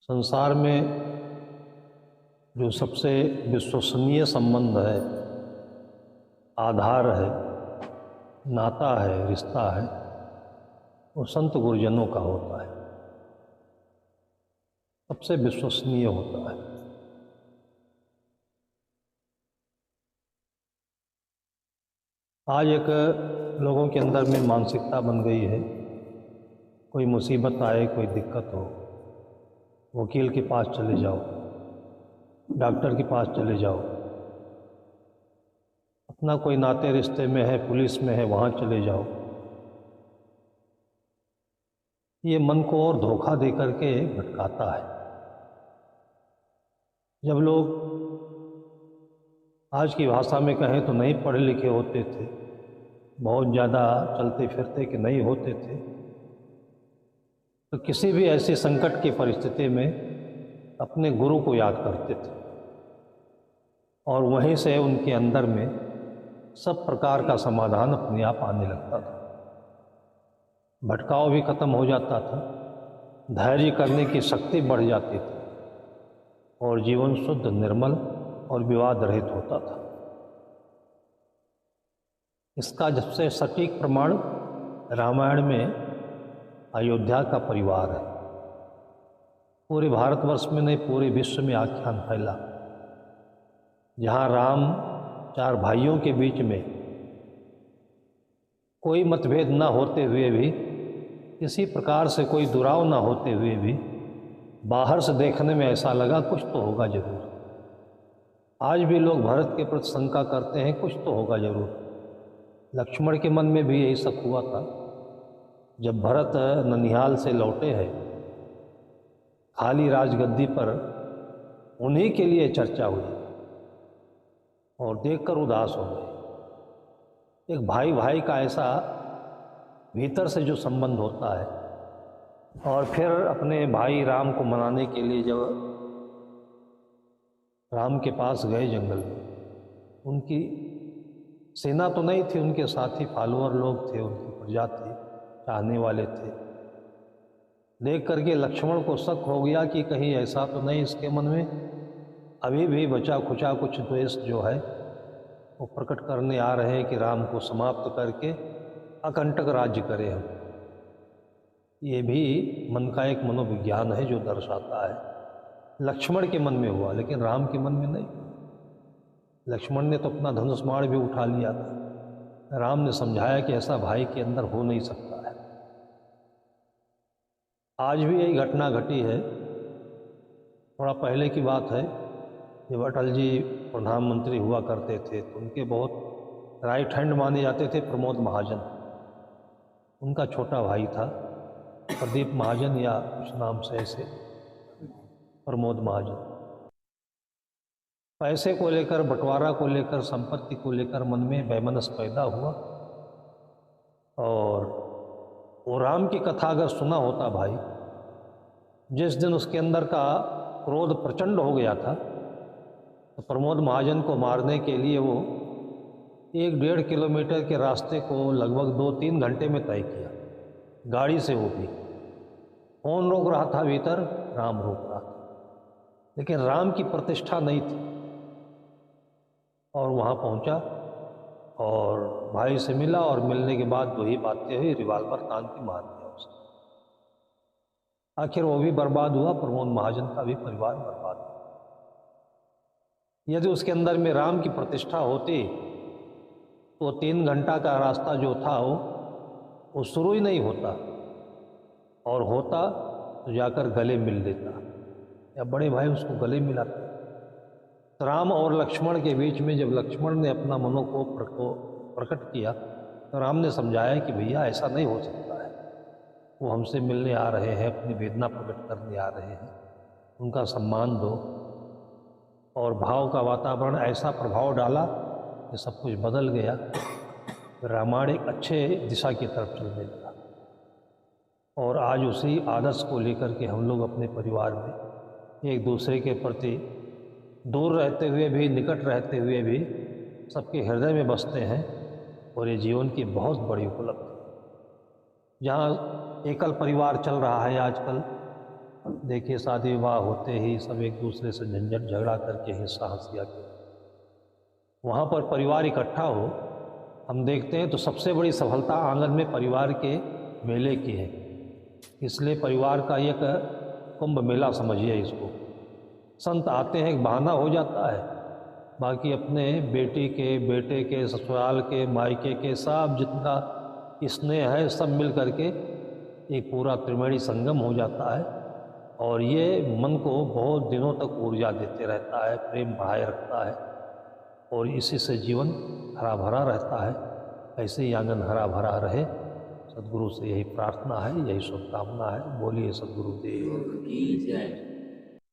संसार में जो सबसे विश्वसनीय संबंध है, आधार है, नाता है, रिश्ता है, वो संत गुरुजनों का होता है। सबसे विश्वसनीय होता है। आज एक लोगों के अंदर में मानसिकता बन गई है, कोई मुसीबत आए, कोई दिक्कत हो, वकील के पास चले जाओ, डॉक्टर के पास चले जाओ, अपना कोई नाते रिश्ते में है, पुलिस में है, वहाँ चले जाओ। ये मन को और धोखा दे करके भटकाता है। जब लोग आज की भाषा में कहें तो नहीं पढ़े लिखे होते थे, बहुत ज़्यादा चलते फिरते कि नहीं होते थे, तो किसी भी ऐसी संकट की परिस्थिति में अपने गुरु को याद करते थे और वहीं से उनके अंदर में सब प्रकार का समाधान अपने आप आने लगता था। भटकाव भी खत्म हो जाता था, धैर्य करने की शक्ति बढ़ जाती थी और जीवन शुद्ध, निर्मल और विवाद रहित होता था। इसका सबसे सटीक प्रमाण रामायण में अयोध्या का परिवार है। पूरे भारतवर्ष में नहीं, पूरे विश्व में आख्यान फैला, जहाँ राम चार भाइयों के बीच में कोई मतभेद न होते हुए भी, किसी प्रकार से कोई दुराव न होते हुए भी, बाहर से देखने में ऐसा लगा कुछ तो होगा जरूर। आज भी लोग भरत के प्रति शंका करते हैं, कुछ तो होगा जरूर। लक्ष्मण के मन में भी यही शक हुआ था। जब भरत ननिहाल से लौटे हैं, खाली राजगद्दी पर उन्हीं के लिए चर्चा हुई और देखकर उदास हो गए। एक भाई भाई का ऐसा भीतर से जो संबंध होता है, और फिर अपने भाई राम को मनाने के लिए जब राम के पास गए जंगल में, उनकी सेना तो नहीं थी, उनके साथी फॉलोअर लोग थे, उनकी प्रजा थी, चाहने वाले थे। देख करके लक्ष्मण को शक हो गया कि कहीं ऐसा तो नहीं इसके मन में अभी भी बचा खुचा कुछ द्वेष जो है वो प्रकट करने आ रहे हैं कि राम को समाप्त करके अकंटक राज्य करें हम। ये भी मन का एक मनोविज्ञान है जो दर्शाता है। लक्ष्मण के मन में हुआ, लेकिन राम के मन में नहीं। लक्ष्मण ने तो अपना धनुष बाण भी उठा लिया था। राम ने समझाया कि ऐसा भाई के अंदर हो नहीं सकता है। आज भी यही घटना घटी है। थोड़ा पहले की बात है, जब अटल जी प्रधानमंत्री हुआ करते थे तो उनके बहुत राइट हैंड माने जाते थे प्रमोद महाजन। उनका छोटा भाई था प्रदीप महाजन या कुछ नाम से ऐसे, प्रमोद महाजन। पैसे को लेकर, बंटवारा को लेकर, संपत्ति को लेकर मन में वैमनस्य पैदा हुआ। और वो राम की कथा अगर सुना होता भाई, जिस दिन उसके अंदर का क्रोध प्रचंड हो गया था, तो प्रमोद महाजन को मारने के लिए वो 1-1.5 किलोमीटर के रास्ते को लगभग 2-3 घंटे में तय किया, गाड़ी से। वो भी कौन रोक रहा था भीतर? राम रोक रहा था। लेकिन राम की प्रतिष्ठा नहीं थी, और वहाँ पहुँचा और भाई से मिला, और मिलने के बाद वही बातें हुई, रिवाल्वर तान के मार दिया उसने। आखिर वो भी बर्बाद हुआ, प्रमोद महाजन का भी परिवार बर्बाद हुआ। यदि उसके अंदर में राम की प्रतिष्ठा होती तो 3 घंटा का रास्ता जो था वो शुरू ही नहीं होता, और होता तो जाकर गले मिल लेता, या बड़े भाई उसको गले मिलाते। तो राम और लक्ष्मण के बीच में जब लक्ष्मण ने अपना मनोकोप को प्रकट किया, तो राम ने समझाया कि भैया ऐसा नहीं हो सकता है। वो हमसे मिलने आ रहे हैं, अपनी वेदना प्रकट करने आ रहे हैं, उनका सम्मान दो। और भाव का वातावरण ऐसा प्रभाव डाला कि सब कुछ बदल गया। रामायण एक अच्छे दिशा की तरफ चलने लगा, और आज उसी आदर्श को लेकर के हम लोग अपने परिवार में एक दूसरे के प्रति दूर रहते हुए भी, निकट रहते हुए भी सबके हृदय में बसते हैं। और ये जीवन की बहुत बड़ी उपलब्धि। जहाँ एकल परिवार चल रहा है आजकल, देखिए शादी विवाह होते ही सब एक दूसरे से झंझट झगड़ा करके हिस्सा हंसिया के वहाँ पर परिवार इकट्ठा हो, हम देखते हैं तो सबसे बड़ी सफलता आंगन में परिवार के मेले की है। इसलिए परिवार का एक कुंभ मेला समझिए इसको। संत आते हैं, एक बहाना हो जाता है, बाकी अपने बेटी के, बेटे के, ससुराल के, मायके के सब जितना स्नेह है सब मिल करके एक पूरा त्रिवेणी संगम हो जाता है और ये मन को बहुत दिनों तक ऊर्जा देते रहता है, प्रेम बढ़ाए रखता है और इसी से जीवन हरा भरा रहता है। ऐसे ही आंगन हरा भरा रहे, सद्गुरु से यही प्रार्थना है, यही शुभकामना है। बोलिए सद्गुरुदेव की जय।